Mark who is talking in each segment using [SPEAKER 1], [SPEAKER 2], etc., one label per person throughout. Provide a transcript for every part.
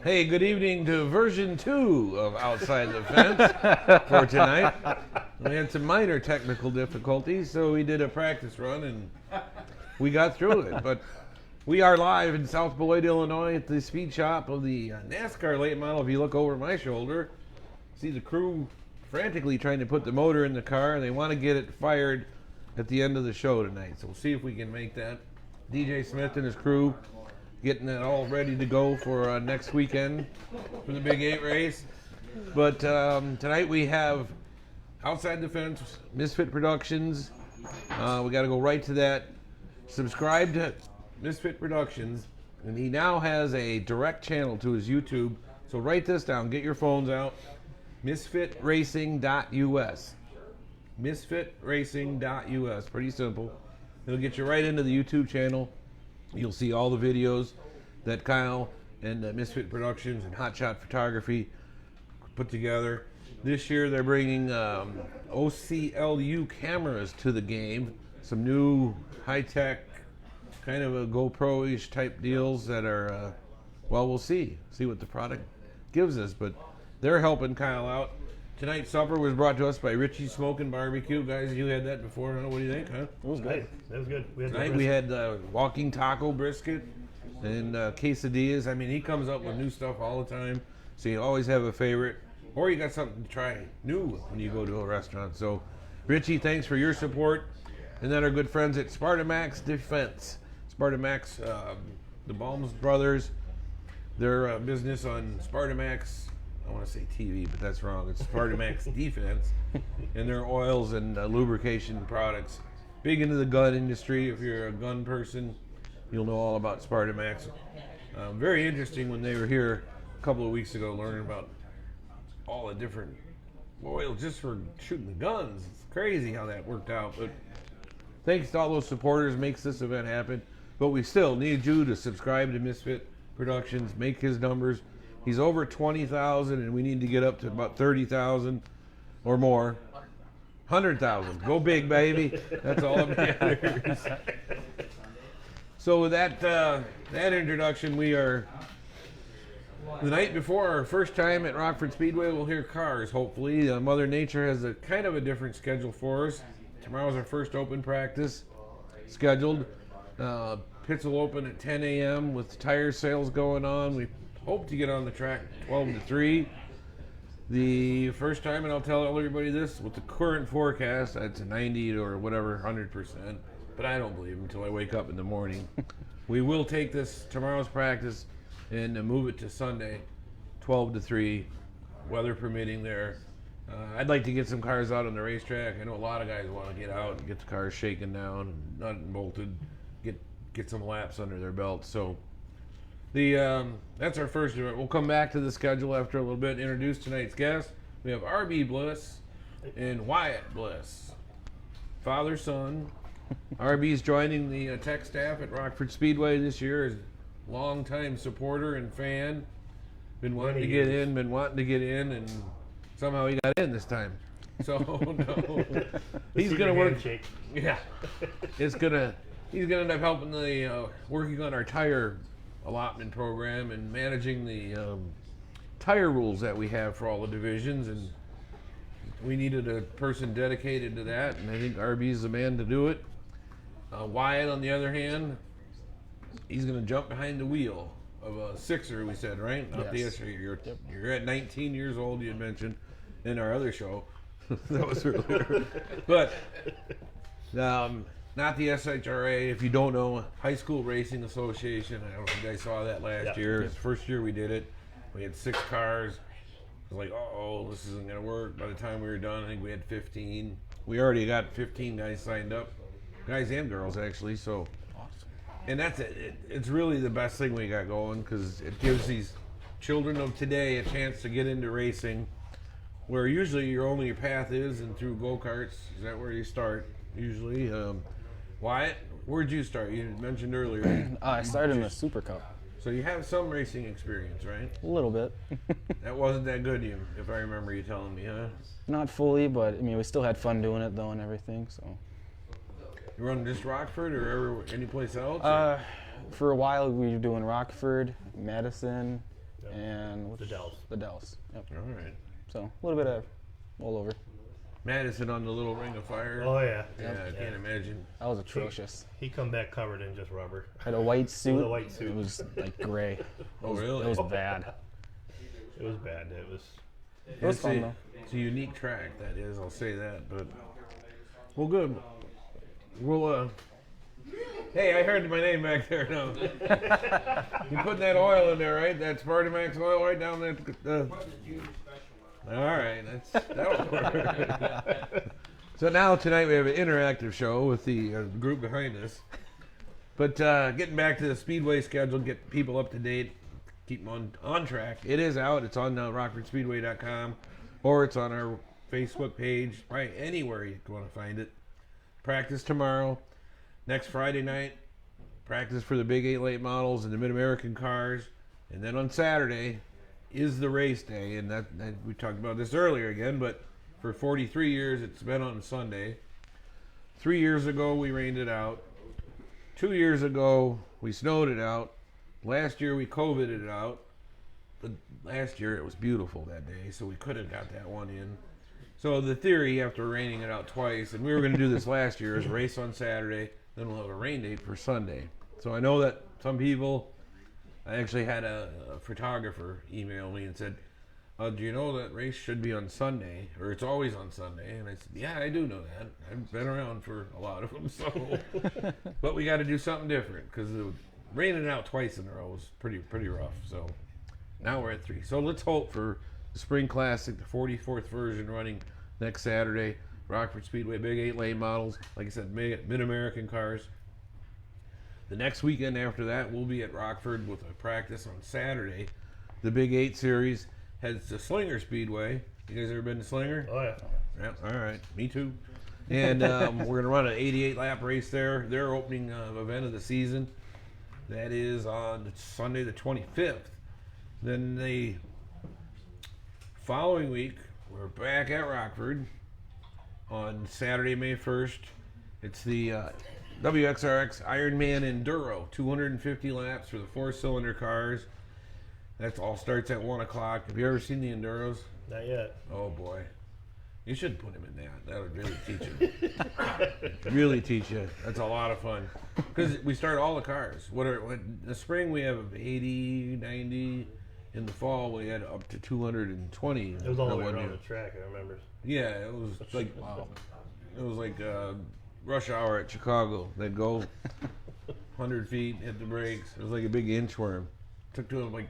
[SPEAKER 1] Hey, good evening to version 2 of Outside the Fence for tonight. We had some minor technical difficulties, so we did a practice run and we got through it. But we are live in South Beloit, Illinois at the speed shop of the NASCAR late model. If you look over my shoulder, see the crew frantically trying to put the motor in the car, and they want to get it fired at the end of the show tonight. So we'll see if we can make that. DJ Smith and his crew getting it all ready to go for next weekend for the Big 8 race. But tonight we have Outside the Fence, Misfit Productions. We got to go right to that. Subscribe to Misfit Productions, and he now has a direct channel to his YouTube. So write this down. Get your phones out. MisfitRacing.us. MisfitRacing.us. Pretty simple. It'll get you right into the YouTube channel. You'll see all the videos that Kyle and Misfit Productions and Hotshot Photography put together. This year they're bringing OCLU cameras to the game. Some new high-tech, kind of a GoPro-ish type deals that are, well, we'll see what the product gives us. But they're helping Kyle out. Tonight's supper was brought to us by Richie's Smoking Barbecue. Guys, you had that before, huh? What do you think, huh?
[SPEAKER 2] It was good. That was good.
[SPEAKER 1] Tonight we had walking taco brisket and quesadillas. I mean, he comes up with new stuff all the time, so you always have a favorite. Or you got something to try new when you go to a restaurant. So, Richie, thanks for your support. And then our good friends at Spartamax Defense. Spartamax, the Balms brothers, their business on Spartamax, I want to say TV, but that's wrong. It's Spartamax Defense, and their oils and lubrication products. Big into the gun industry. If you're a gun person, you'll know all about Spartamax. Very interesting when they were here a couple of weeks ago, learning about all the different oil just for shooting the guns. It's crazy how that worked out. But thanks to all those supporters, makes this event happen. But we still need you to subscribe to Misfit Productions, make his numbers. He's over 20,000, and we need to get up to about 30,000 or more. 100,000. Go big, baby. That's all that matters. So with that introduction, we are the night before our first time at Rockford Speedway. We'll hear cars, hopefully. Mother Nature has a kind of a different schedule for us. Tomorrow's our first open practice scheduled. Pits will open at 10 a.m. with tire sales going on. We hope to get on the track 12 to 3. The first time, and I'll tell everybody this, with the current forecast, it's a 90 or whatever, 100%. But I don't believe them until I wake up in the morning. We will take this tomorrow's practice and move it to Sunday, 12 to 3, weather permitting there. I'd like to get some cars out on the racetrack. I know a lot of guys want to get out and get the cars shaken down, and nut and bolted, get some laps under their belt. So that's our first event. We'll come back to the schedule after a little bit. Introduce tonight's guests. We have RB Bliss and Wyatt Bliss, father son. RB's joining the tech staff at Rockford Speedway this year as longtime supporter and fan. Been wanting to get in, and somehow he got in this time. So no, he's gonna work. Yeah, he's gonna end up helping the working on our tire allotment program and managing the tire rules that we have for all the divisions, and we needed a person dedicated to that, and I think RB's the man to do it. Wyatt, on the other hand, he's going to jump behind the wheel of a sixer, we said, right? Not
[SPEAKER 2] Yes.
[SPEAKER 1] You're at 19 years old, you had mentioned in our other show. That was earlier. But not the SHRA. If you don't know, High School Racing Association. I don't know if you guys saw that last year. It's the first year we did it. We had 6 cars. It was like, oh, this isn't going to work. By the time we were done, I think we had 15. We already got 15 guys signed up. Guys and girls, actually. So,
[SPEAKER 2] Awesome.
[SPEAKER 1] and that's it. It's really the best thing we got going, because it gives these children of today a chance to get into racing, where usually your path is and through go-karts. Is that where you start usually? Wyatt, where'd you start? You mentioned earlier.
[SPEAKER 2] I started in the Super Cup.
[SPEAKER 1] So you have some racing experience, right?
[SPEAKER 2] A little bit.
[SPEAKER 1] That wasn't that good, if I remember you telling me, huh?
[SPEAKER 2] Not fully, but I mean, we still had fun doing it though and everything. So.
[SPEAKER 1] You run just Rockford or any place else?
[SPEAKER 2] For a while we were doing Rockford, Madison, and
[SPEAKER 3] The Dells.
[SPEAKER 2] The Dells. Yep.
[SPEAKER 1] All right.
[SPEAKER 2] So a little bit of all over.
[SPEAKER 1] Madison on the little ring of fire.
[SPEAKER 3] Oh yeah.
[SPEAKER 1] Yeah, I can't imagine.
[SPEAKER 2] That was atrocious.
[SPEAKER 3] He come back covered in just rubber.
[SPEAKER 2] Had a white suit.
[SPEAKER 3] With a white suit.
[SPEAKER 2] It was like gray.
[SPEAKER 1] Oh, really?
[SPEAKER 2] It was bad.
[SPEAKER 3] It was bad. It was.
[SPEAKER 2] It was fun though.
[SPEAKER 1] It's a unique track, that is. I'll say that. But well, good. We'll. Hey, I heard my name back there now. You putting that oil in there, right? That's Spartamax oil right down there. All right, that'll work. So now tonight we have an interactive show with the group behind us. But getting back to the Speedway schedule, get people up to date, keep them on track. It is out. It's on RockfordSpeedway.com, or it's on our Facebook page, right? Anywhere you want to find it. Practice tomorrow. Next Friday night, practice for the big 8 late models and the Mid-American cars. And then on Saturday is the race day. And that we talked about this earlier again, but for 43 years it's been on Sunday. 3 years ago we rained it out. 2 years ago we snowed it out. Last year we COVIDed it out. But last year it was beautiful that day, so we could have got that one in. So the theory, after raining it out twice, and we were going to do this last year, is race on Saturday, then we'll have a rain date for Sunday. So I know that some people, I actually had a photographer email me and said, do you know that race should be on Sunday, or it's always on Sunday? And I said, yeah, I do know that. I've been around for a lot of them, so. But we got to do something different, because raining out twice in a row was pretty rough. So now we're at 3. So let's hope for the Spring Classic, the 44th version, running next Saturday. Rockford Speedway, big 8 lane models. Like I said, Mid-American cars. The next weekend after that, we'll be at Rockford with a practice on Saturday. The Big 8 Series heads to Slinger Speedway. You guys ever been to Slinger?
[SPEAKER 3] Oh yeah.
[SPEAKER 1] Yeah, all right. Me too. And we're going to run an 88-lap race there. Their opening event of the season. That is on Sunday the 25th. Then the following week, we're back at Rockford on Saturday, May 1st. It's the WXRX Ironman Enduro, 250 laps for the 4-cylinder cars. That all starts at 1 o'clock. Have you ever seen the Enduros?
[SPEAKER 3] Not yet.
[SPEAKER 1] Oh, boy. You should put him in that. That would really teach him. Really teach you. That's a lot of fun. Because we start all the cars. In the spring, we have 80, 90, In the fall, we had up to 220.
[SPEAKER 3] It was all the way
[SPEAKER 1] that one
[SPEAKER 3] around
[SPEAKER 1] year.
[SPEAKER 3] the track, I remember.
[SPEAKER 1] Yeah, it was like
[SPEAKER 2] Wow.
[SPEAKER 1] it was like rush hour at Chicago. They'd go 100 feet, hit the brakes. It was like a big inchworm. Took to them like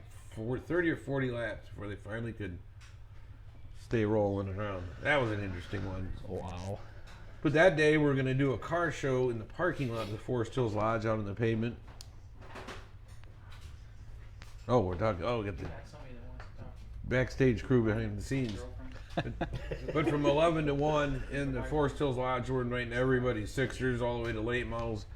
[SPEAKER 1] 30 or 40 laps before they finally could stay rolling around. That was an interesting one.
[SPEAKER 2] Wow.
[SPEAKER 1] But that day we're going to do a car show in the parking lot of the Forest Hills Lodge out on the pavement. Oh, we're talking. Oh, we got the backstage crew behind the scenes. But from 11 to 1 in the Forest Hills Lodge, we're inviting everybody, Sixers all the way to late models.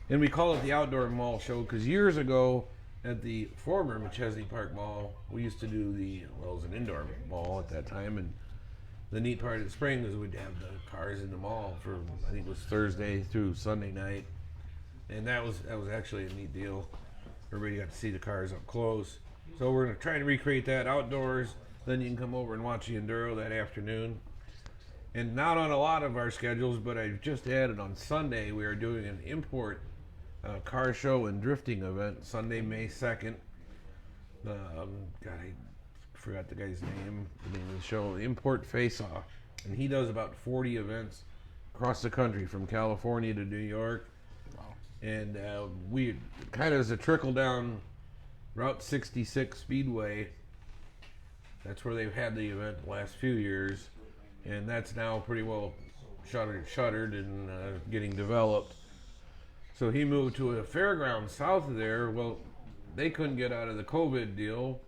[SPEAKER 1] And we call it the Outdoor Mall Show because years ago at the former McChesney Park Mall, we used to do it was an indoor mall at that time. And the neat part of the spring was we'd have the cars in the mall for, I think it was Thursday through Sunday night. And that was actually a neat deal. Everybody got to see the cars up close. So we're going to try and recreate that outdoors. Then you can come over and watch the Enduro that afternoon. And not on a lot of our schedules, but I've just added on Sunday, we are doing an import car show and drifting event, Sunday, May 2nd. God, I forgot the guy's name, the name of the show, Import Face Off. And he does about 40 events across the country from California to New York. And we kind of as a trickle down Route 66 Speedway. That's where they've had the event the last few years, and that's now pretty well shuttered and getting developed. So he moved to a fairground south of there. Well, they couldn't get out of the COVID deal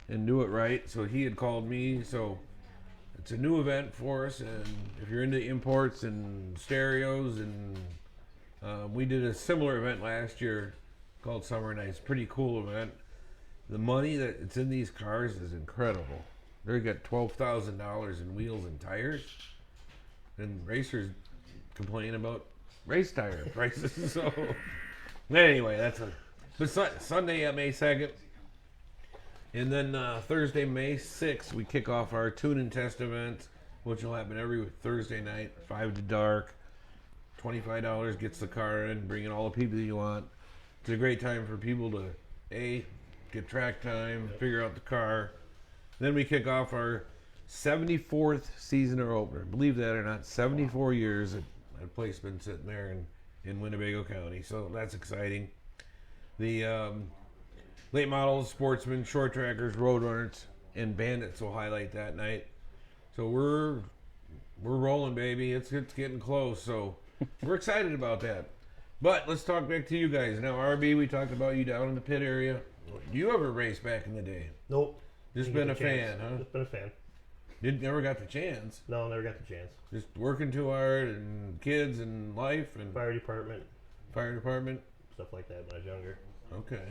[SPEAKER 1] and do it right, so he had called me. So it's a new event for us, and if you're into imports and stereos and we did a similar event last year called Summer Nights. Pretty cool event. The money that's in these cars is incredible. They got $12,000 in wheels and tires, and racers complain about race tire prices. So anyway, but Sunday at May 2nd, and then Thursday, May 6th, we kick off our tune and test event, which will happen every Thursday night, 5 to dark. $25 gets the car in, bring in all the people you want. It's a great time for people to get track time, figure out the car. Then we kick off our 74th season or opener. Believe that or not, 74 years that place been sitting there in Winnebago County. So that's exciting. The late models, Sportsman, short trackers, Roadrunners, and Bandits will highlight that night. So we're rolling, baby. It's getting close. So we're excited about that. But let's talk back to you guys. Now, RB, we talked about you down in the pit area. Do you ever race back in the day?
[SPEAKER 3] Nope.
[SPEAKER 1] Just
[SPEAKER 3] Didn't
[SPEAKER 1] been a
[SPEAKER 3] get the chance.
[SPEAKER 1] fan, huh?
[SPEAKER 3] Just been a fan.
[SPEAKER 1] Never got the chance.
[SPEAKER 3] No, never got the chance.
[SPEAKER 1] Just working too hard and kids and life and
[SPEAKER 3] Fire department,
[SPEAKER 1] stuff
[SPEAKER 3] like that when I was younger.
[SPEAKER 1] Okay.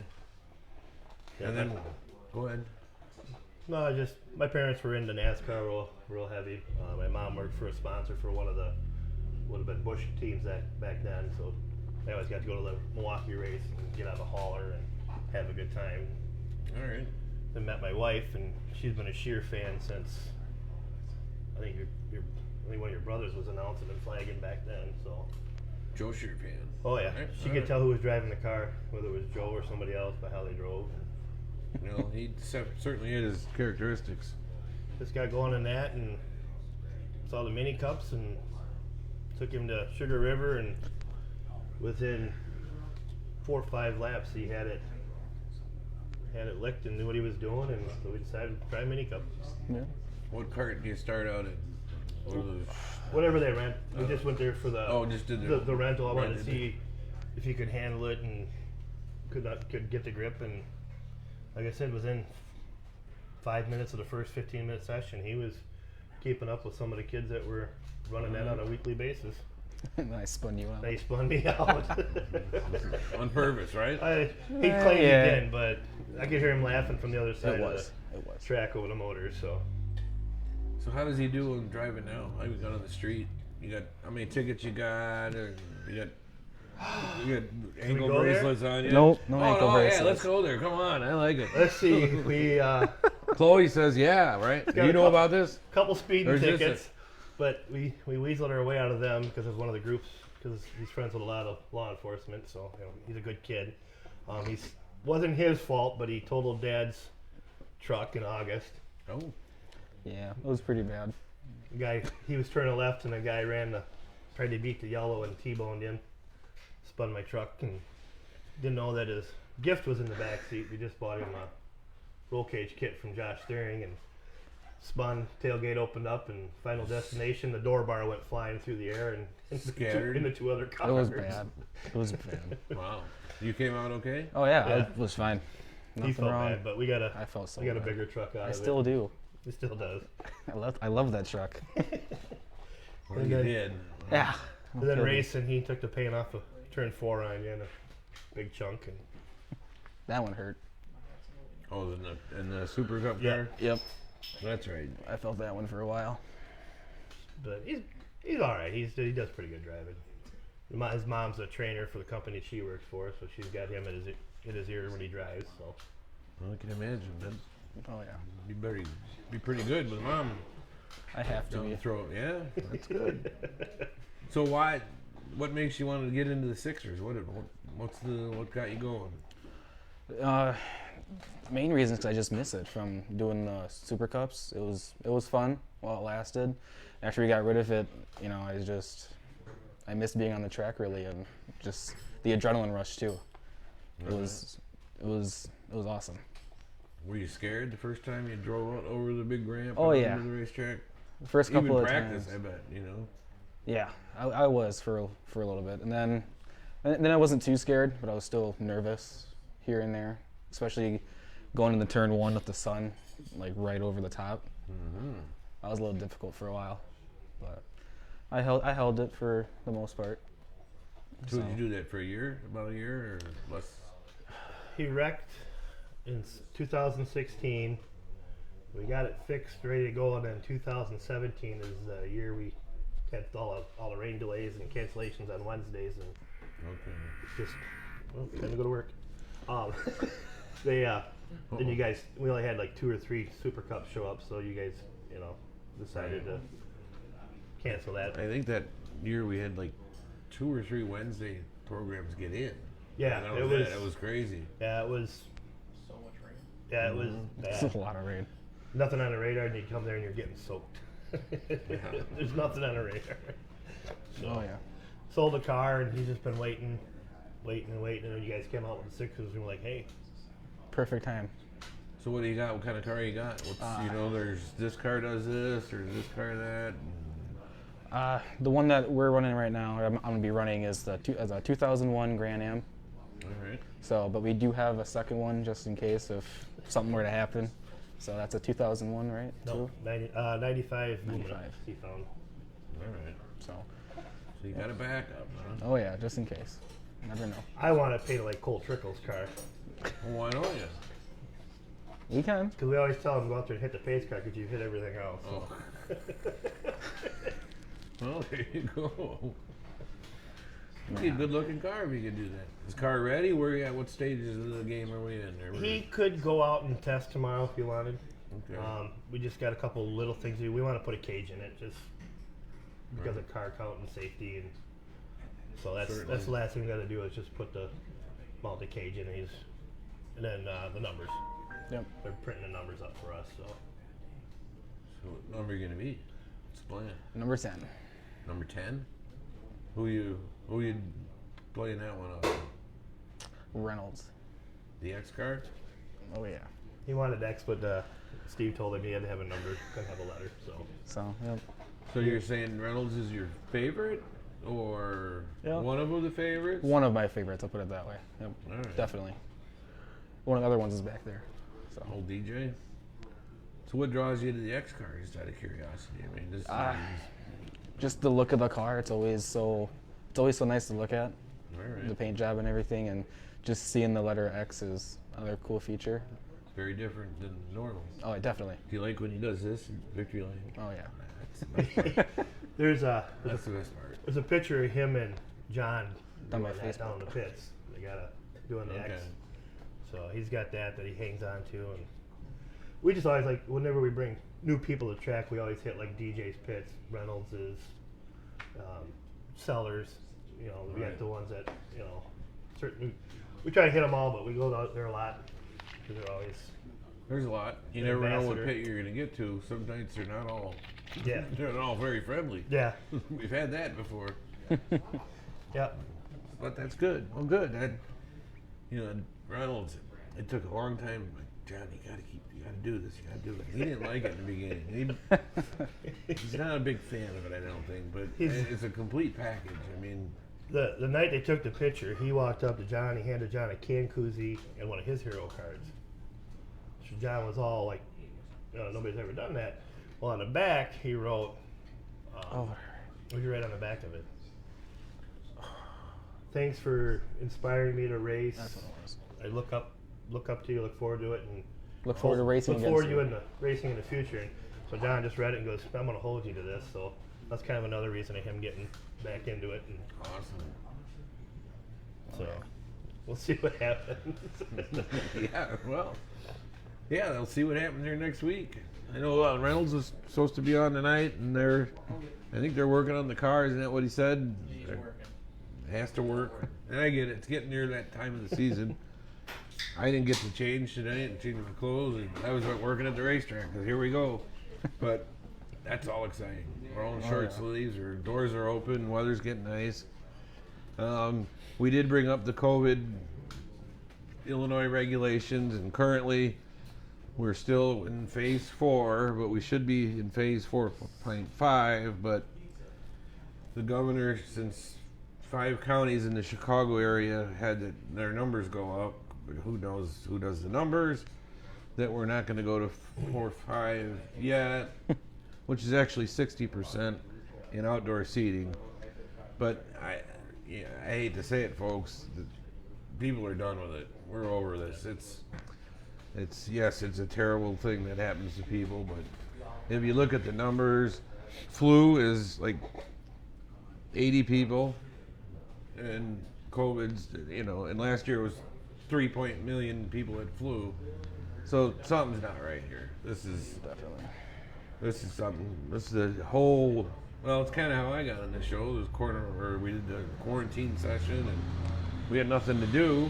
[SPEAKER 3] Yeah,
[SPEAKER 1] And then, go ahead.
[SPEAKER 3] No, my parents were into NASCAR real heavy. My mom worked for a sponsor for one of the would have been Busch teams back then, so I always got to go to the Milwaukee race and get out of the hauler and have a good time.
[SPEAKER 1] All right.
[SPEAKER 3] Then met my wife, and she's been a sheer fan since I think one of your brothers was announcing and flagging back then. So
[SPEAKER 1] Joe Shear fan.
[SPEAKER 3] oh yeah,
[SPEAKER 1] Right.
[SPEAKER 3] she could tell who was driving the car, whether it was Joe or somebody else, by how they drove.
[SPEAKER 1] You know, he certainly had his characteristics.
[SPEAKER 3] Just got going in that and saw the mini cups and took him to Sugar River, and within 4 or 5 laps he had it licked and knew what he was doing, and so we decided to try mini cup.
[SPEAKER 2] Yeah.
[SPEAKER 1] What cart do you start out at? What are those?
[SPEAKER 3] Whatever they rent, we just went there for
[SPEAKER 1] Just did
[SPEAKER 3] the rental. I wanted to
[SPEAKER 1] rented
[SPEAKER 3] see if he could handle it and could get the grip, and like I said, within 5 minutes of the first 15-minute session, he was keeping up with some of the kids that were running that on a weekly basis.
[SPEAKER 2] And I spun you out.
[SPEAKER 3] They spun me out.
[SPEAKER 1] On purpose, right?
[SPEAKER 3] He claimed he didn't, but I could hear him laughing from the other side
[SPEAKER 2] It
[SPEAKER 3] of
[SPEAKER 2] was.
[SPEAKER 3] the track over the motor. So
[SPEAKER 1] So how does he do when driving now? How you got on the street? You got how many tickets you got? Or you got ankle
[SPEAKER 3] go there?
[SPEAKER 1] bracelets on you?
[SPEAKER 2] Nope, no ankle
[SPEAKER 1] Yeah,
[SPEAKER 2] bracelets.
[SPEAKER 1] let's go there. Come on, I like it.
[SPEAKER 3] let's see. We
[SPEAKER 1] Chloe says, yeah, right? Do you know about this?
[SPEAKER 3] couple speeding
[SPEAKER 1] Or is this
[SPEAKER 3] tickets, but we weaseled our way out of them because of one of the groups. Because he's friends with a lot of law enforcement, so he's a good kid. Wasn't his fault, but he totaled Dad's truck in August.
[SPEAKER 1] Oh.
[SPEAKER 2] Yeah, it was pretty bad.
[SPEAKER 3] The guy, he was turning left, and a guy tried to beat the yellow and T-boned him. Spun my truck and didn't know that his gift was in the back seat. We just bought him a roll cage kit from Josh Steering and spun. Tailgate opened up, and final destination, the door bar went flying through the air and
[SPEAKER 1] Scattered.
[SPEAKER 3] into 2 other cars.
[SPEAKER 2] It was bad. It was bad.
[SPEAKER 1] Wow. You came out okay?
[SPEAKER 2] Oh yeah,
[SPEAKER 3] Yeah.
[SPEAKER 2] it was fine.
[SPEAKER 3] He
[SPEAKER 2] Nothing
[SPEAKER 3] felt
[SPEAKER 2] wrong.
[SPEAKER 3] bad, but
[SPEAKER 2] I felt so
[SPEAKER 3] we got a
[SPEAKER 2] bad.
[SPEAKER 3] bigger truck out of
[SPEAKER 2] I
[SPEAKER 3] it.
[SPEAKER 2] still do.
[SPEAKER 3] It still does.
[SPEAKER 2] I love that truck.
[SPEAKER 1] Well,
[SPEAKER 3] And
[SPEAKER 1] you
[SPEAKER 3] then-
[SPEAKER 1] did.
[SPEAKER 2] Yeah.
[SPEAKER 3] And then racing, he took the paint off of turn 4 on you in a big chunk. And
[SPEAKER 2] That one hurt.
[SPEAKER 1] Oh, in the Super Cup
[SPEAKER 3] Yeah.
[SPEAKER 1] car?
[SPEAKER 2] Yep.
[SPEAKER 1] That's right.
[SPEAKER 2] I felt that one for a while.
[SPEAKER 3] But he's all right. He does pretty good driving. His mom's a trainer for the company she works for, so she's got him in his ear when he drives. So
[SPEAKER 1] Well, I can imagine. That
[SPEAKER 2] Oh yeah.
[SPEAKER 1] you better be pretty good with mom.
[SPEAKER 2] I have to
[SPEAKER 1] Down
[SPEAKER 2] be.
[SPEAKER 1] the throat. Yeah, that's good. So what makes you want to get into the Sixers? What got you going?
[SPEAKER 2] Main reason is I just miss it from doing the Super Cups. It was fun while it lasted. After we got rid of it, I missed being on the track really, and just the adrenaline rush too. It was awesome.
[SPEAKER 1] Were you scared the first time you drove out over the big ramp?
[SPEAKER 2] Oh,
[SPEAKER 1] and
[SPEAKER 2] yeah.
[SPEAKER 1] Over the racetrack.
[SPEAKER 2] The first couple
[SPEAKER 1] Even
[SPEAKER 2] of
[SPEAKER 1] practice,
[SPEAKER 2] times.
[SPEAKER 1] I bet. You know.
[SPEAKER 2] Yeah, I was for a little bit, and then I wasn't too scared, but I was still nervous here and there, especially going into turn 1 with the sun like right over the top.
[SPEAKER 1] Mm-hmm.
[SPEAKER 2] That was a little difficult for a while, but I held it for the most part.
[SPEAKER 1] So did you do that for a year? About a year or less?
[SPEAKER 3] he wrecked in 2016. We got it fixed, ready to go, and then 2017 is the year we had all the rain delays and cancellations on Wednesdays, and
[SPEAKER 1] Okay.
[SPEAKER 3] just time to go to work. Then you guys, we only had like 2 or 3 Super Cups show up, so you guys, decided to cancel that.
[SPEAKER 1] I think that year we had like 2 or 3 Wednesday programs get in.
[SPEAKER 3] Yeah,
[SPEAKER 1] And
[SPEAKER 3] it was.
[SPEAKER 1] It was crazy.
[SPEAKER 3] Yeah, it was.
[SPEAKER 4] So much rain.
[SPEAKER 3] Yeah, it was
[SPEAKER 2] It's
[SPEAKER 3] bad.
[SPEAKER 2] a lot of rain.
[SPEAKER 3] Nothing on the radar, and you come there and you're getting soaked. There's nothing on the radar. So,
[SPEAKER 2] Oh yeah.
[SPEAKER 3] sold the car, and he's just been waiting, and then you guys came out with the Sixers, and we're like, hey,
[SPEAKER 2] Perfect time.
[SPEAKER 1] So what do you got? What kind of car you got? What's there's this car does this or this car that.
[SPEAKER 2] The one that we're running right now, or I'm gonna be running, is a 2001 Grand Am.
[SPEAKER 1] All right.
[SPEAKER 2] So, but we do have a second one just in case if something were to happen. So that's a 2001, right?
[SPEAKER 3] no,
[SPEAKER 2] too?
[SPEAKER 3] 95 Lumina
[SPEAKER 2] 95.
[SPEAKER 3] he found.
[SPEAKER 1] All right.
[SPEAKER 2] So,
[SPEAKER 1] So you got a backup, huh?
[SPEAKER 2] oh yeah, just in case. Never know.
[SPEAKER 3] I want to paint it like Cole Trickle's car,
[SPEAKER 1] Well, why don't you?
[SPEAKER 2] We can.
[SPEAKER 3] because we always tell him go out there and hit the pace car because you hit everything else.
[SPEAKER 1] Oh. Well, there you go. It'd be a good looking car if you could do that. Is car ready? Where are you at? What stages of the game are we in?
[SPEAKER 3] He could go out and test tomorrow if he wanted.
[SPEAKER 1] Okay.
[SPEAKER 3] We just got a couple little things to do. We want to put a cage in it just because of car count and safety, and so that's
[SPEAKER 1] Certainly.
[SPEAKER 3] the last thing we got to do is just mount the cage in, and then the numbers.
[SPEAKER 2] Yep.
[SPEAKER 3] They're printing the numbers up for us, so
[SPEAKER 1] So what number are you gonna be? What's the plan?
[SPEAKER 2] Number 10.
[SPEAKER 1] Number 10? Who you playing that one up?
[SPEAKER 2] Reynolds.
[SPEAKER 1] The X car?
[SPEAKER 2] Oh yeah.
[SPEAKER 3] he wanted X, but Steve told him he had to have a number, couldn't have a letter.
[SPEAKER 2] So yep.
[SPEAKER 1] So you're saying Reynolds is your favorite, or
[SPEAKER 2] Yeah.
[SPEAKER 1] one of the favorites?
[SPEAKER 2] One of my favorites. I'll put it that way. Yep.
[SPEAKER 1] All right.
[SPEAKER 2] Definitely. One of the other ones is back there. So.
[SPEAKER 1] Old DJ. So what draws you to the X car? Just out of curiosity. I mean, this.
[SPEAKER 2] Just the look of the car. It's always so nice to look at.
[SPEAKER 1] All right.
[SPEAKER 2] The paint job and everything, and just seeing the letter X is another cool feature.
[SPEAKER 1] Very different than normal.
[SPEAKER 2] Oh, definitely.
[SPEAKER 1] Do you like when he does this in victory lane?
[SPEAKER 2] Oh yeah.
[SPEAKER 3] there's
[SPEAKER 1] That's the best part.
[SPEAKER 3] a picture of him and John
[SPEAKER 2] On my
[SPEAKER 3] doing that
[SPEAKER 2] Facebook.
[SPEAKER 3] down in the pits. They doing the
[SPEAKER 1] Okay.
[SPEAKER 3] X. So he's got that he hangs on to, and we just always like whenever we bring new people to track, we always hit like DJ's pits, Reynolds's, Sellers. We
[SPEAKER 1] Right.
[SPEAKER 3] got the ones that certain. We try to hit them all, but we go out there a lot because
[SPEAKER 1] There's a lot. You never know what
[SPEAKER 3] Ambassador.
[SPEAKER 1] pit you're going to get to. Some nights they're not all.
[SPEAKER 3] Yeah.
[SPEAKER 1] They're not all very friendly.
[SPEAKER 3] Yeah.
[SPEAKER 1] We've had that before.
[SPEAKER 3] Yeah.
[SPEAKER 1] But that's good. Well, good. Reynolds. It took a long time. Like, John, you got to do this. You got to do it. He didn't like it in the beginning. He's not a big fan of it, I don't think. But it's a complete package. I mean,
[SPEAKER 3] The night they took the picture, he walked up to John. He handed John a can koozie and one of his hero cards. So John was all like, nobody's ever done that. Well, on the back, he wrote, what did you write on the back of it? Thanks for inspiring me to race.
[SPEAKER 2] That's what it was.
[SPEAKER 3] I look up to you, look forward to it, and
[SPEAKER 2] Look forward to racing
[SPEAKER 3] look
[SPEAKER 2] against
[SPEAKER 3] forward to
[SPEAKER 2] you.
[SPEAKER 3] you in the racing in the future. And so John just read it and goes, I'm going to hold you to this. So that's kind of another reason of him getting back into it. And
[SPEAKER 1] awesome.
[SPEAKER 3] so we'll see what happens.
[SPEAKER 1] Yeah, they'll see what happens here next week. I know Reynolds was supposed to be on tonight, and I think they're working on the cars. Isn't that what he said?
[SPEAKER 4] He's working.
[SPEAKER 1] Has to work. And I get it. It's getting near that time of the season. I didn't get to change today and change my clothes. And I was working at the racetrack, because here we go. But that's all exciting. We're all in short sleeves. Our doors are open. Weather's getting nice. We did bring up the COVID Illinois regulations, and currently we're still in phase 4, but we should be in phase 4.5. But the governor, since 5 counties in the Chicago area had their numbers go up, who knows who does the numbers, that we're not going to go to 4.5 yet, which is actually 60% in outdoor seating. But I hate to say it, folks, people are done with it. We're over this. It's a terrible thing that happens to people, but if you look at the numbers, flu is like 80 people, and COVID's, and last year was 3 million people had flu. So something's not right here. This is something. This is the whole. Well, it's kind of how I got on the show. We did the quarantine session, and we had nothing to do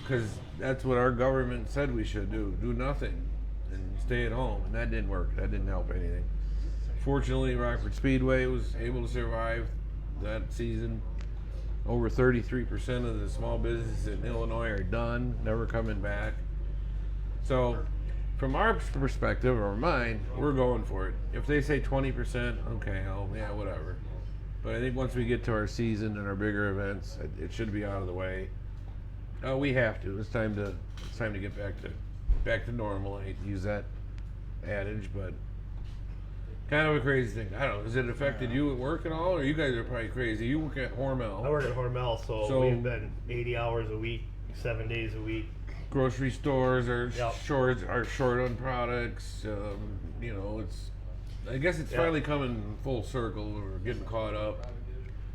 [SPEAKER 1] because that's what our government said we should do. Do nothing and stay at home, and that didn't work. That didn't help anything. Fortunately, Rockford Speedway was able to survive that season. Over 33% of the small businesses in Illinois are done, never coming back. So, from our perspective, or mine, we're going for it. If they say 20%, okay, whatever. But I think once we get to our season and our bigger events, it should be out of the way. We have to. It's time to get back to normal. I hate to use that adage, but kind of a crazy thing. I don't know. Has it affected you at work at all, or you guys are probably crazy? You work at Hormel.
[SPEAKER 3] I work at Hormel, so we've been 80 hours a week, 7 days a week.
[SPEAKER 1] Grocery stores are
[SPEAKER 3] Yep.
[SPEAKER 1] short on products. I guess it's finally coming full circle. We're getting caught up.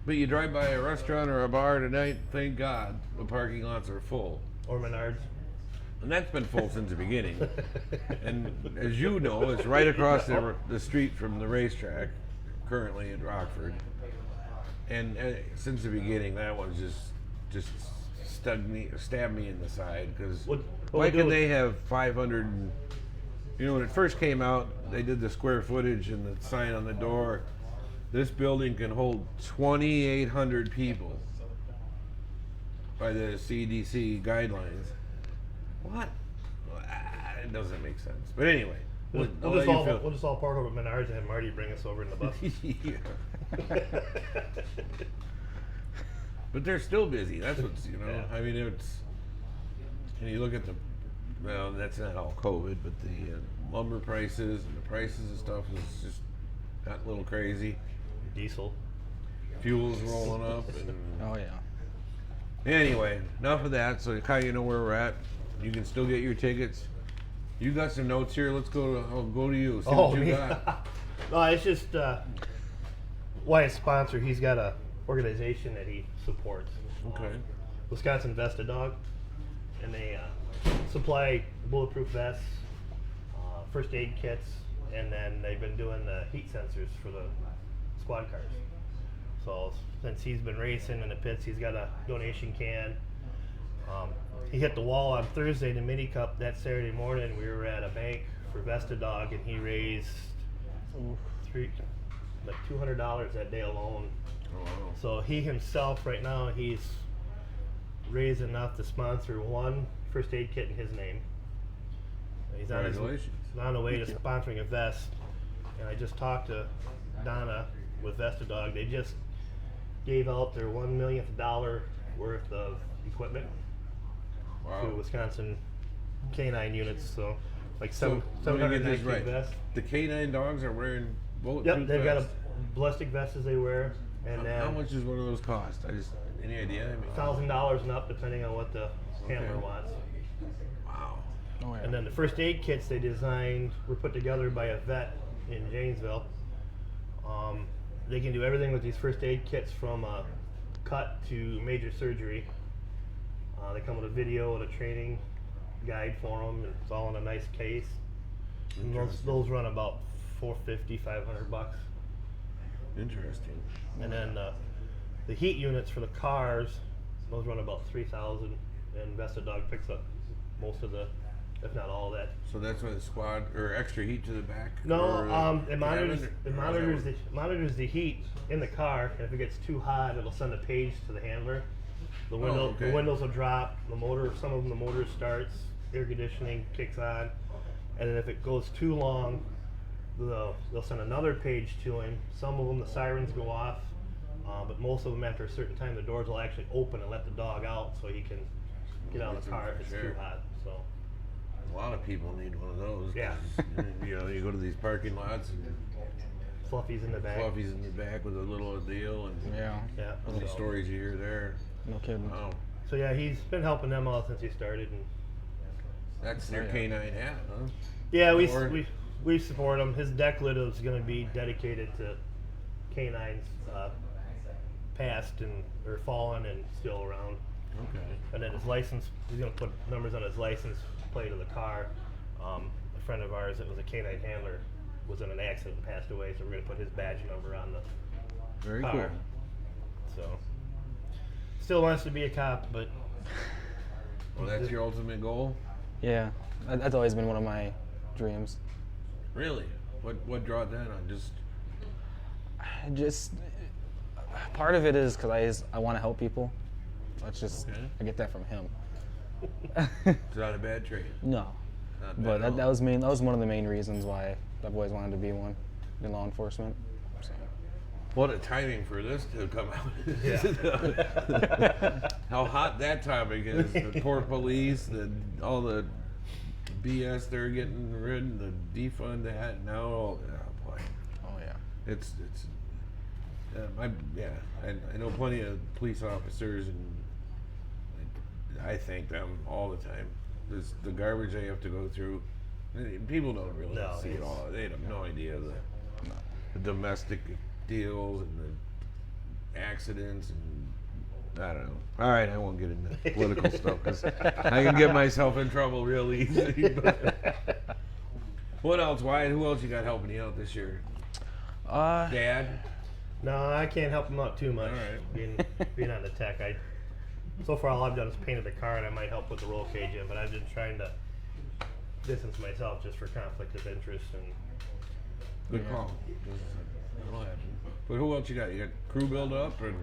[SPEAKER 1] But you drive by a restaurant or a bar tonight, thank God, the parking lots are full.
[SPEAKER 3] Or Menards.
[SPEAKER 1] And that's been full since the beginning. And as you know, it's right across the street from the racetrack, currently at Rockford. And since the beginning, that one just stabbed me in the side, because why could they have 500? When it first came out, they did the square footage and the sign on the door. This building can hold 2,800 people by the CDC guidelines. What? It doesn't make sense. But anyway,
[SPEAKER 3] We'll just all park over at Menards and have Marty bring us over in the bus.
[SPEAKER 1] Yeah. But they're still busy. That's what's,
[SPEAKER 3] Yeah.
[SPEAKER 1] I mean, and you look at that's not all COVID, but the lumber prices and the prices of stuff is just got a little crazy.
[SPEAKER 3] Diesel.
[SPEAKER 1] Fuel's rolling up. And
[SPEAKER 2] Oh yeah.
[SPEAKER 1] anyway, enough of that. So kind of know where we're at. You can still get your tickets. You got some notes here. Let's go to you. See what you got.
[SPEAKER 3] No, it's just Wyatt's sponsor. He's got a organization that he supports.
[SPEAKER 1] Okay.
[SPEAKER 3] Wisconsin Vestadog, and they supply bulletproof vests, first aid kits, and then they've been doing the heat sensors for the squad cars. So since he's been racing in the pits, he's got a donation can. he hit the wall on Thursday in the mini cup. That Saturday morning, we were at a bank for Vesta Dog, and he raised like $200 that day alone.
[SPEAKER 1] Oh, wow.
[SPEAKER 3] So he himself, right now, he's raised enough to sponsor one first aid kit in his name. He's on the way to sponsoring a vest. And I just talked to Donna with Vesta Dog. They just gave out their $1 millionth worth of equipment to Wisconsin canine units. So like
[SPEAKER 1] So, let me get this
[SPEAKER 3] 719
[SPEAKER 1] right.
[SPEAKER 3] vests.
[SPEAKER 1] The canine dogs are wearing bulletproof
[SPEAKER 3] Yep, they've got a
[SPEAKER 1] vests.
[SPEAKER 3] ballistic vests as they wear, and
[SPEAKER 1] How
[SPEAKER 3] then
[SPEAKER 1] much does one of those cost? Any idea? I mean,
[SPEAKER 3] $1,000 and up, depending on what the handler wants.
[SPEAKER 1] wow.
[SPEAKER 2] Oh, yeah.
[SPEAKER 3] And then the first aid kits they designed were put together by a vet in Janesville. They can do everything with these first aid kits, from a cut to major surgery. They come with a video and a training guide for them, and it's all in a nice case. And those run about $450, $500.
[SPEAKER 1] Interesting.
[SPEAKER 3] And then the heat units for the cars, those run about $3,000, and Vesta Dog picks up most of the, if not all of that.
[SPEAKER 1] So that's why the squad or extra heat to the back.
[SPEAKER 3] No, it monitors
[SPEAKER 1] cabin,
[SPEAKER 3] monitors the heat in the car, and if it gets too hot, it'll send a page to the handler. The windows will drop. The motor, some of them, the motor starts. Air conditioning kicks on, and then if it goes too long, they'll send another page to him. Some of them, the sirens go off, but most of them, after a certain time, the doors will actually open and let the dog out, so he can get out of the car if it's too hot. So
[SPEAKER 1] A lot of people need one of those.
[SPEAKER 3] Yeah.
[SPEAKER 1] You know, you go to these parking lots and
[SPEAKER 3] Fluffy's in the back.
[SPEAKER 1] Fluffy's in the back with a little deal, and
[SPEAKER 2] Yeah.
[SPEAKER 3] Yeah.
[SPEAKER 1] how many
[SPEAKER 3] So-
[SPEAKER 1] stories you hear there.
[SPEAKER 2] No kidding.
[SPEAKER 1] Wow.
[SPEAKER 3] So yeah, he's been helping them out since he started, and
[SPEAKER 1] That's their
[SPEAKER 2] yeah.
[SPEAKER 1] canine hat, huh?
[SPEAKER 3] yeah,
[SPEAKER 1] Or-
[SPEAKER 3] we support him. His deck lid is going to be dedicated to canines passed and or fallen and still around.
[SPEAKER 1] Okay.
[SPEAKER 3] And then his license, he's going to put numbers on his license plate of the car. A friend of ours that was a canine handler was in an accident and passed away, so we're going to put his badge number on the
[SPEAKER 1] Very
[SPEAKER 3] car.
[SPEAKER 1] cool.
[SPEAKER 3] So still wants to be a cop, but
[SPEAKER 1] Well, that's your ultimate goal?
[SPEAKER 2] Yeah, that's always been one of my dreams.
[SPEAKER 1] Really? What drawed that on?
[SPEAKER 2] Just part of it is because I want to help people. That's just
[SPEAKER 1] Okay.
[SPEAKER 2] I get that from him.
[SPEAKER 1] It's not a bad trait.
[SPEAKER 2] No,
[SPEAKER 1] Not bad
[SPEAKER 2] but
[SPEAKER 1] at all.
[SPEAKER 2] that was one of the main reasons why I've always wanted to be one in law enforcement. So.
[SPEAKER 1] What a timing for this to come out. How hot that topic is. The poor police, all the BS they're getting rid of, the defund that now. Oh boy.
[SPEAKER 2] Oh yeah.
[SPEAKER 1] It's I know plenty of police officers, and I thank them all the time. There's the garbage they have to go through. People don't really
[SPEAKER 3] No,
[SPEAKER 1] see it
[SPEAKER 3] it's-
[SPEAKER 1] all. They have no idea the domestic deals and the accidents, and I don't know. All right, I won't get into political stuff because I can get myself in trouble real easy. But what else, Wyatt? Who else you got helping you out this year? Dad?
[SPEAKER 3] no, I can't help him out too much.
[SPEAKER 1] All right.
[SPEAKER 3] Being on the tech, so far all I've done is painted the car, and I might help put the roll cage in, but I've been trying to distance myself just for conflict of interest. And
[SPEAKER 1] Good call. That'll happen. But who else you got? You got crew build up? Or?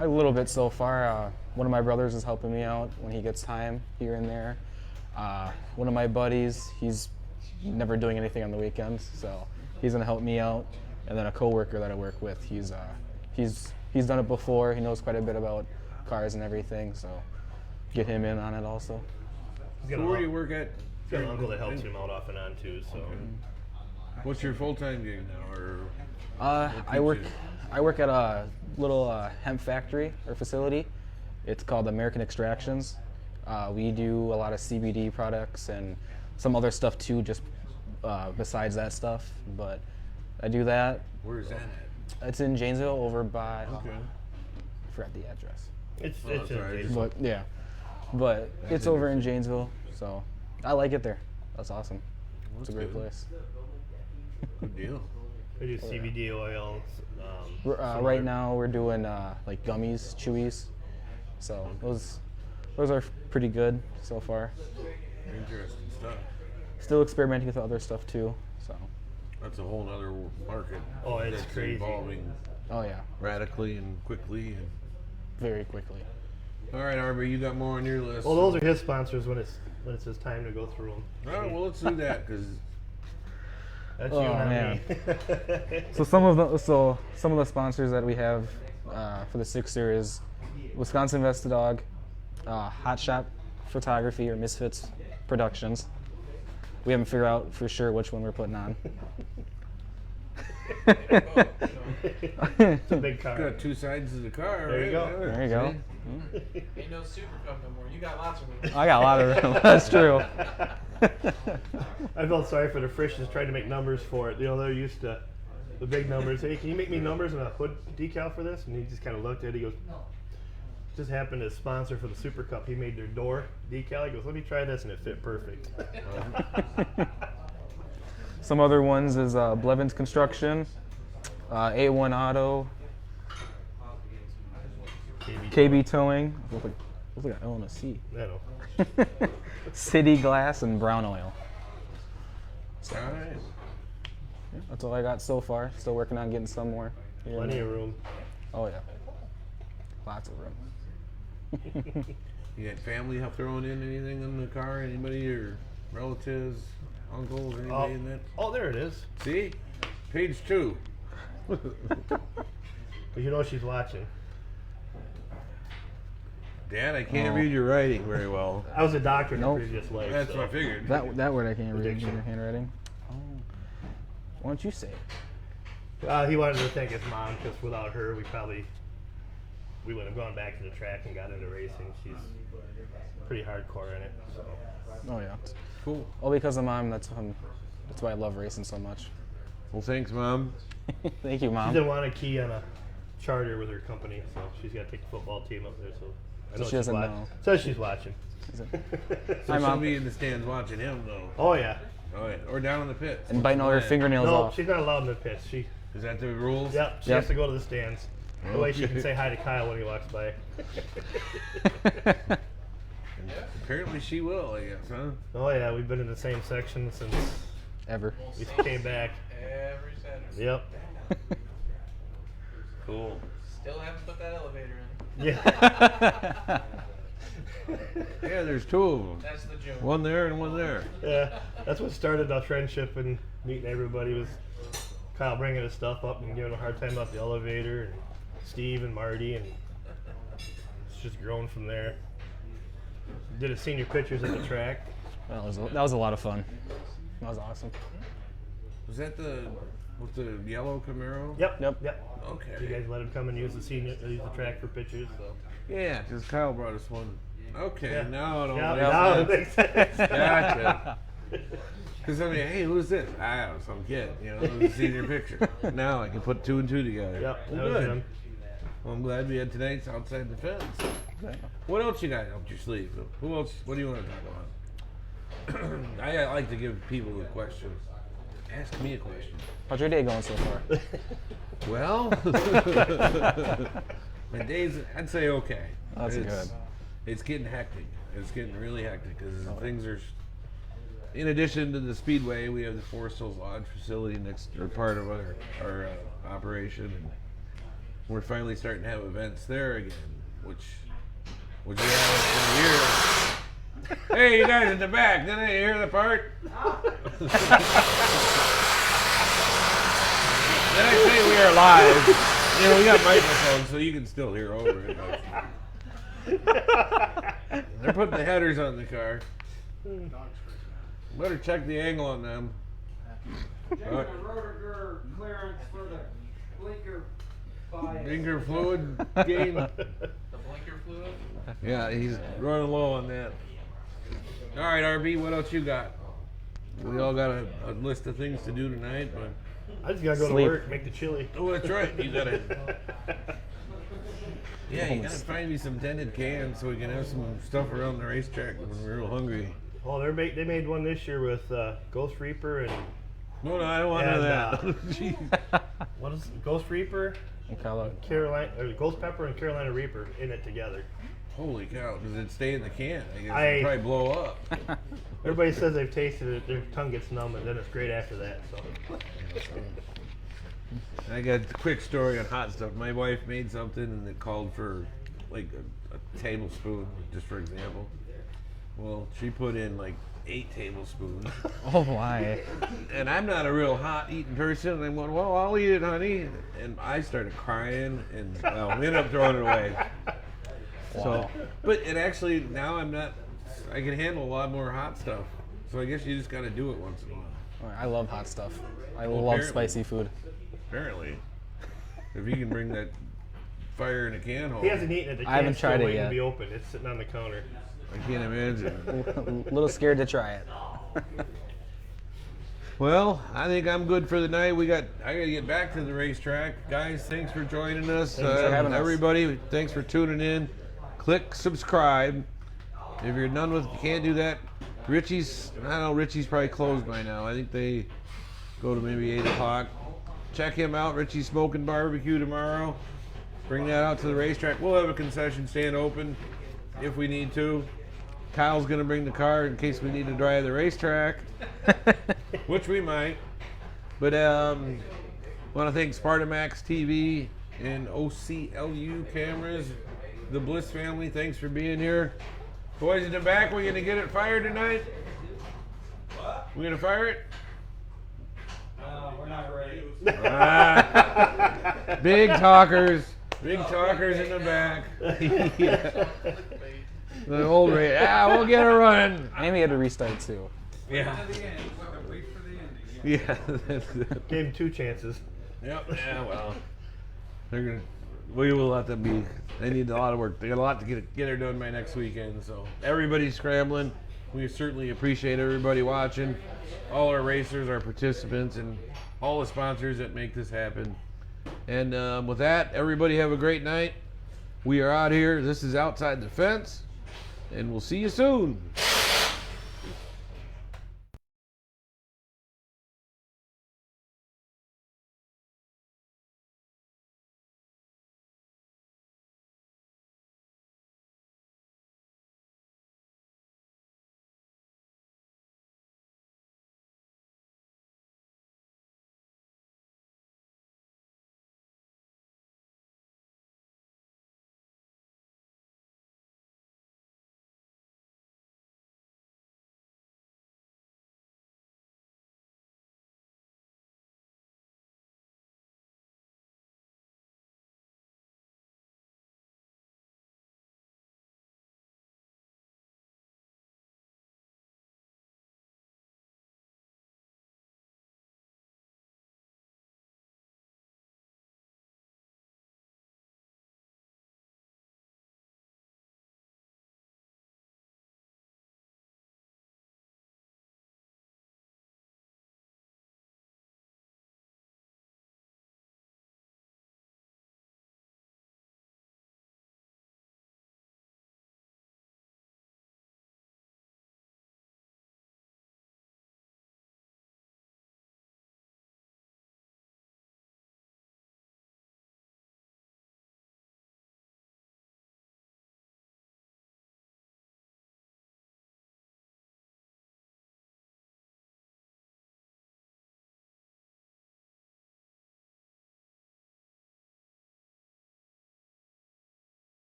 [SPEAKER 2] A little bit so far. One of my brothers is helping me out when he gets time here and there. One of my buddies, he's never doing anything on the weekends, so he's gonna help me out. And then a coworker that I work with, he's done it before. He knows quite a bit about cars and everything, so get him in on it also.
[SPEAKER 3] he's got
[SPEAKER 1] So where do
[SPEAKER 3] an
[SPEAKER 1] you work at?
[SPEAKER 3] got an uncle that helps him out off and on too. So
[SPEAKER 1] What's your full-time gig now? Or
[SPEAKER 2] I work at a little hemp factory or facility. It's called American Extractions. We do a lot of CBD products and some other stuff too, just besides that stuff. But I do that.
[SPEAKER 1] where is that at?
[SPEAKER 2] It's in Janesville, over by.
[SPEAKER 1] Okay.
[SPEAKER 2] I forgot the address.
[SPEAKER 3] it's
[SPEAKER 1] Oh, that's
[SPEAKER 3] in
[SPEAKER 1] all right.
[SPEAKER 3] Janesville.
[SPEAKER 2] But yeah, but it's over in Janesville, so I like it there. That's awesome. It's a great
[SPEAKER 1] good.
[SPEAKER 2] place.
[SPEAKER 1] Good deal.
[SPEAKER 3] They do CBD oils.
[SPEAKER 2] Right now we're doing like gummies, chewies. So those are pretty good so far.
[SPEAKER 1] Interesting stuff.
[SPEAKER 2] Still experimenting with other stuff too. So.
[SPEAKER 1] That's a whole nother market.
[SPEAKER 3] Oh, it's
[SPEAKER 1] that's
[SPEAKER 3] crazy.
[SPEAKER 1] Evolving
[SPEAKER 2] Oh yeah,
[SPEAKER 1] radically and quickly. And...
[SPEAKER 2] very quickly.
[SPEAKER 1] All right, Arbor, you got more on your list.
[SPEAKER 3] Well, those are his sponsors when it's his time to go through them.
[SPEAKER 1] All right, well, let's do that because
[SPEAKER 3] That's
[SPEAKER 2] Oh,
[SPEAKER 3] you, not
[SPEAKER 2] man.
[SPEAKER 3] me.
[SPEAKER 2] So some of the sponsors that we have for the Sixer is Wisconsin Vestadog, Hotshot Photography or Misfits Productions. We haven't figured out for sure which one we're putting on.
[SPEAKER 3] It's a big car.
[SPEAKER 1] got two sides of the car.
[SPEAKER 3] There you
[SPEAKER 1] right
[SPEAKER 3] go.
[SPEAKER 2] There you go.
[SPEAKER 4] Ain't no Super Cup no more. You got lots of room.
[SPEAKER 2] I got a lot of room. That's true.
[SPEAKER 3] I felt sorry for the Frisch's trying to make numbers for it. You know, they're used to the big numbers. Hey, can you make me numbers and a hood decal for this? And he just kind of looked at it. He goes, just happened to sponsor for the Super Cup. He made their door decal. He goes, let me try this, and it fit perfect.
[SPEAKER 2] Some other ones is Blevins Construction, A1 Auto, KB Towing. Looks like an L and a C.
[SPEAKER 3] I know.
[SPEAKER 2] City Glass and Brown Oil.
[SPEAKER 1] All right.
[SPEAKER 2] That's all I got so far. Still working on getting some more. here and
[SPEAKER 3] Plenty
[SPEAKER 2] there.
[SPEAKER 3] of room.
[SPEAKER 2] Oh yeah, lots of room.
[SPEAKER 1] You had family help throwing in anything in the car? Anybody or relatives, uncles, or anybody in that?
[SPEAKER 3] Oh, there it is.
[SPEAKER 1] See? Page 2.
[SPEAKER 3] But you know she's watching.
[SPEAKER 1] Dad, I can't
[SPEAKER 2] Oh.
[SPEAKER 1] read your writing very well.
[SPEAKER 3] I was a doctor in
[SPEAKER 2] Nope.
[SPEAKER 3] a previous life.
[SPEAKER 1] That's
[SPEAKER 3] so.
[SPEAKER 1] what I figured.
[SPEAKER 2] That word I can't read in
[SPEAKER 3] Addiction.
[SPEAKER 2] your handwriting. Oh, why don't you say it?
[SPEAKER 3] He wanted to thank his mom because without her, we would have gone back to the track and got into racing. She's pretty hardcore in it. So.
[SPEAKER 2] Oh yeah.
[SPEAKER 1] Cool.
[SPEAKER 2] All because of Mom. That's why I love racing so much.
[SPEAKER 1] Well, thanks, Mom.
[SPEAKER 2] Thank you,
[SPEAKER 3] She
[SPEAKER 2] Mom.
[SPEAKER 3] didn't want to key on a charter with her company, so she's got to take the football team up there. So I know
[SPEAKER 2] she
[SPEAKER 3] she's
[SPEAKER 2] doesn't
[SPEAKER 3] watching.
[SPEAKER 2] know.
[SPEAKER 3] So she's watching.
[SPEAKER 1] So
[SPEAKER 2] Hi,
[SPEAKER 1] she'll
[SPEAKER 2] Mom.
[SPEAKER 1] be in the stands watching him, though.
[SPEAKER 3] Oh yeah.
[SPEAKER 1] Oh, yeah. Or down in the pits.
[SPEAKER 2] And biting all her
[SPEAKER 1] What's the plan?
[SPEAKER 2] fingernails
[SPEAKER 3] No,
[SPEAKER 2] off.
[SPEAKER 3] she's not allowed in the pits. She
[SPEAKER 1] Is that the rules?
[SPEAKER 3] Yep, she
[SPEAKER 2] Yep.
[SPEAKER 3] has to go to the stands. The way she
[SPEAKER 1] Okay.
[SPEAKER 3] can say hi to Kyle when he walks by.
[SPEAKER 1] Apparently she will, I guess, huh?
[SPEAKER 3] Oh yeah, we've been in the same section since
[SPEAKER 2] Ever.
[SPEAKER 3] we came back.
[SPEAKER 4] Every Saturday.
[SPEAKER 3] Yep.
[SPEAKER 1] Cool.
[SPEAKER 4] Still haven't put that elevator in.
[SPEAKER 3] Yeah.
[SPEAKER 1] Yeah, there's two of them.
[SPEAKER 4] That's the joke.
[SPEAKER 1] One there and one there.
[SPEAKER 3] Yeah. That's what started our friendship and meeting everybody was Kyle bringing his stuff up and giving a hard time about the elevator, and Steve and Marty, and it's just grown from there. Did a senior pictures at the track.
[SPEAKER 2] That was a lot of fun. That was awesome.
[SPEAKER 1] Was that with the yellow Camaro?
[SPEAKER 3] Yep.
[SPEAKER 2] Yep.
[SPEAKER 3] Yep.
[SPEAKER 1] Okay.
[SPEAKER 3] You guys let him come and use the track for pictures. So.
[SPEAKER 1] Yeah, because Kyle brought us one. Okay,
[SPEAKER 3] Yeah.
[SPEAKER 1] now it all
[SPEAKER 3] Yeah,
[SPEAKER 1] makes
[SPEAKER 3] now it
[SPEAKER 1] sense.
[SPEAKER 3] makes sense.
[SPEAKER 1] Gotcha. Because I mean, hey, who's this? Ah, some kid. You know, it was a senior picture. Now I can put 2 and 2 together.
[SPEAKER 3] Yep.
[SPEAKER 1] Well,
[SPEAKER 3] That was
[SPEAKER 1] good.
[SPEAKER 3] him.
[SPEAKER 1] Well, I'm glad we had tonight's outside the fence. What else you got up your sleeve? Who else? What do you want to talk about? I like to give people a question. Ask me a question.
[SPEAKER 2] How's your day going so far?
[SPEAKER 1] Well, my days, I'd say okay.
[SPEAKER 2] That's good.
[SPEAKER 1] It's getting hectic. It's getting really hectic because things are. In addition to the speedway, we have the Forest Hills Lodge facility next, or part of our operation, and we're finally starting to have events there again, which we haven't for years. Hey, you guys in the back, didn't I hear the part? Did I say we are live? You know, we got microphones, so you can still hear over it. They're putting the headers on the car. Better check the angle on them.
[SPEAKER 5] Checking the rotor clearance for the blinker bias.
[SPEAKER 1] Blinker fluid gain.
[SPEAKER 4] The blinker fluid.
[SPEAKER 1] Yeah, he's running low on that. All right, RB, what else you got? We all got a list of things to do tonight, but
[SPEAKER 3] I just gotta go
[SPEAKER 2] Sleep.
[SPEAKER 3] to work, make the chili.
[SPEAKER 1] oh, that's right. You gotta. Yeah, you gotta find me some dented cans so we can have some stuff around the racetrack when we're real hungry.
[SPEAKER 3] Oh, they made one this year with Ghost Reaper and
[SPEAKER 1] No, I don't want none of that. Jeez.
[SPEAKER 3] what is it? Ghost Reaper,
[SPEAKER 2] And Kyle,
[SPEAKER 3] Carolina, or Ghost Pepper and Carolina Reaper in it together.
[SPEAKER 1] Holy cow! Does it stay in the can? I guess
[SPEAKER 3] I-
[SPEAKER 1] it'll probably blow up.
[SPEAKER 3] Everybody says they've tasted it, their tongue gets numb, and then it's great after that. So
[SPEAKER 1] I got a quick story on hot stuff. My wife made something and it called for like a tablespoon, just for example. Well, she put in like 8 tablespoons.
[SPEAKER 2] Oh my.
[SPEAKER 1] And I'm not a real hot eating person. And I'm going, well, I'll eat it, honey. And I started crying and well, we ended up throwing it away. So, but it actually, now I'm not, I can handle a lot more hot stuff. So I guess you just got to do it once in a while.
[SPEAKER 2] I love hot stuff. I
[SPEAKER 1] Well,
[SPEAKER 2] love
[SPEAKER 1] apparently.
[SPEAKER 2] spicy food.
[SPEAKER 1] Apparently. If you can bring that fire in a can home,
[SPEAKER 3] he hasn't eaten it. The
[SPEAKER 2] I haven't
[SPEAKER 3] can's still
[SPEAKER 2] tried it
[SPEAKER 3] waiting
[SPEAKER 2] yet.
[SPEAKER 3] to be open. It's sitting on the counter.
[SPEAKER 1] I can't imagine.
[SPEAKER 2] A little scared to try it.
[SPEAKER 1] Well, I think I'm good for the night. I gotta get back to the racetrack. Guys, thanks for joining us.
[SPEAKER 2] Thanks for having us.
[SPEAKER 1] Everybody, thanks for tuning in. Click subscribe. If you're done with, can't do that. Richie's probably closed by now. I think they go to maybe 8 o'clock. Check him out, Richie's Smoking Barbecue tomorrow. Bring that out to the racetrack. We'll have a concession stand open if we need to. Kyle's gonna bring the car in case we need to drive the racetrack, which we might. But want to thank Spartamax TV and OCLU cameras, the Bliss family. Thanks for being here. Boys in the back, we're gonna get it fired tonight. We're gonna fire it.
[SPEAKER 5] We're not ready.
[SPEAKER 1] Big talkers in the back. Yeah. The old rate. We'll get her running.
[SPEAKER 2] And we had to restart too.
[SPEAKER 1] Yeah.
[SPEAKER 4] To the end. Wait for the ending.
[SPEAKER 1] Yeah. That's it.
[SPEAKER 3] Gave him 2 chances.
[SPEAKER 1] Yep. Yeah. Well, we will let them be. They need a lot of work. They got a lot to get her done by next weekend. So everybody's scrambling. We certainly appreciate everybody watching, all our racers, our participants, and all the sponsors that make this happen. And with that, everybody have a great night. We are out here. This is Outside the Fence, and we'll see you soon.